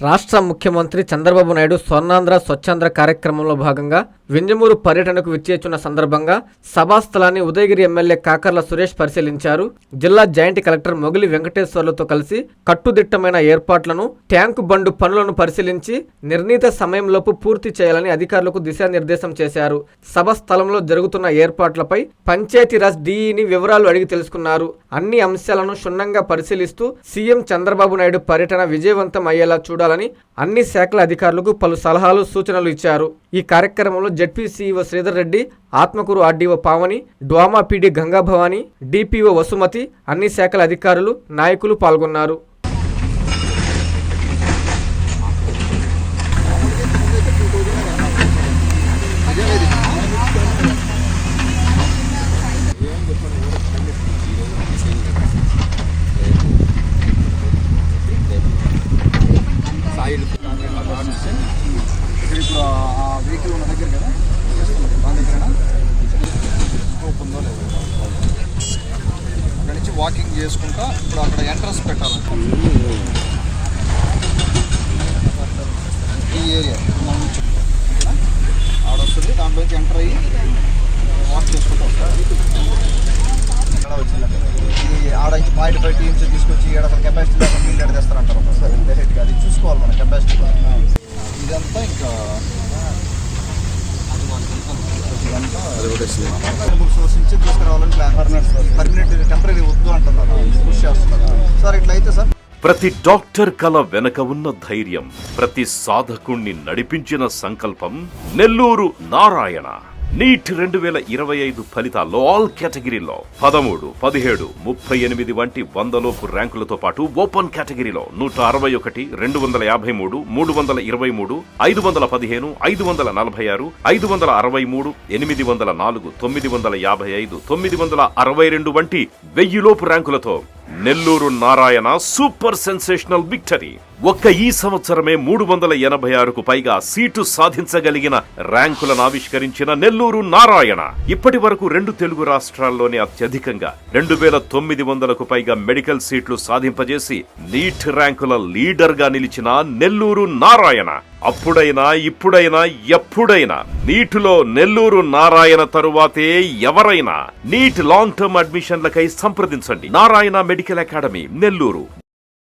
రాష్ట్ర ముఖ్యమంత్రి చంద్రబాబు నాయుడు స్వర్ణాంధ్ర స్వచ్ఛాంధ్ర కార్యక్రమంలో భాగంగా వింజమూరు పర్యటనకు విచ్చేస్తున్న సందర్భంగా సభాస్థలాన్ని ఉదయగిరి ఎమ్మెల్యే కాకర్ల సురేష్ పరిశీలించారు. జిల్లా జాయింట్ కలెక్టర్ మొగిలి వెంకటేశ్వర్లతో కలిసి కట్టుదిట్టమైన ఏర్పాట్లను, ట్యాంకు బండు పనులను పరిశీలించి నిర్ణీత సమయంలోపు పూర్తి చేయాలని అధికారులకు దిశానిర్దేశం చేశారు. సభ స్థలంలో జరుగుతున్న ఏర్పాట్లపై పంచాయతీరాజ్ డీఈని వివరాలు అడిగి తెలుసుకున్నారు. అన్ని అంశాలను క్షుణ్ణంగా పరిశీలిస్తూ సీఎం చంద్రబాబు నాయుడు పర్యటన విజయవంతం అయ్యేలా చూడాలని అన్ని శాఖల అధికారులకు పలు సలహాలు, సూచనలు ఇచ్చారు. ఈ కార్యక్రమంలో ZP CEO Sridhar Reddy, Atmakur RDO Pavani, DWMA PD Gangabhavani, DPO Vasumathi, అన్ని శాఖల అధికారులు, నాయకులు పాల్గొన్నారు. ఇక్కడ ఇప్పుడు ఆ వెహికల్ ఉన్న దగ్గర కదా దాని దగ్గర స్కోప్ ఉందో లేదో అక్కడి నుంచి వాకింగ్ చేసుకుంటా ఇప్పుడు అక్కడ ఎంట్రన్స్ పెట్టాలంట. ఈ ఏరియా మన నుంచి ఆడొస్తుంది, దాంట్లోంచి ఎంటర్ అయ్యి వాక్ చేసుకుంటూ వస్తారు. ఇక్కడ వచ్చిందంటే ఇది ఆడ నుంచి 45 టీమ్స్ తీసుకొచ్చి అక్కడ కెపాసిటీ దాకా నీళ్ళు ఎడదేస్తారంటారు ఒకసారి డైరెక్ట్గా. అది చూసుకోవాలి మన కెపాసిటీ. ఇదంతా ఇంకా సోర్స్ నుంచి తీసుకురావాలని ప్లాన్. పర్మనెంట్ టెంపరీ వద్దు అంటున్నారు, కృషి చేస్తున్నారు సార్. ఇట్లయితే సార్ ప్రతి డాక్టర్ కల వెనక ఉన్న ధైర్యం, ప్రతి సాధకుణ్ణి నడిపించిన సంకల్పం నెల్లూరు నారాయణ. నీట్ 2025 ఫలితాల్లో ఆల్ కేటగిరీలో 13, 17, 38 వంటి 100లోపు ర్యాంకులతో పాటు ఓపెన్ కేటగిరీలో 161, 253, 323, 515, 546, 563, 804, 955, 962 వంటి 1000లోపు ర్యాంకులతో Nellore Narayana super sensational victory. ఒక్క ఈ సంవత్సరమే 386కు పైగా సీటు సాధించగలిగిన ర్యాంకులను ఆవిష్కరించిన నెల్లూరు నారాయణ ఇప్పటి వరకు 2 తెలుగు రాష్ట్రాల్లోనే అత్యధికంగా 2900కు పైగా మెడికల్ సీట్లు సాధింపజేసి నీట్ ర్యాంకుల లీడర్ గా నిలిచిన నెల్లూరు నారాయణ అప్పుడైనా, ఇప్పుడైనా, ఎప్పుడైనా నీటిలో నెల్లూరు నారాయణ తరువాతే ఎవరైనా. నీట్ లాంగ్ టర్మ్ అడ్మిషన్లకై సంప్రదించండి. Narayana medical academy, Nellore.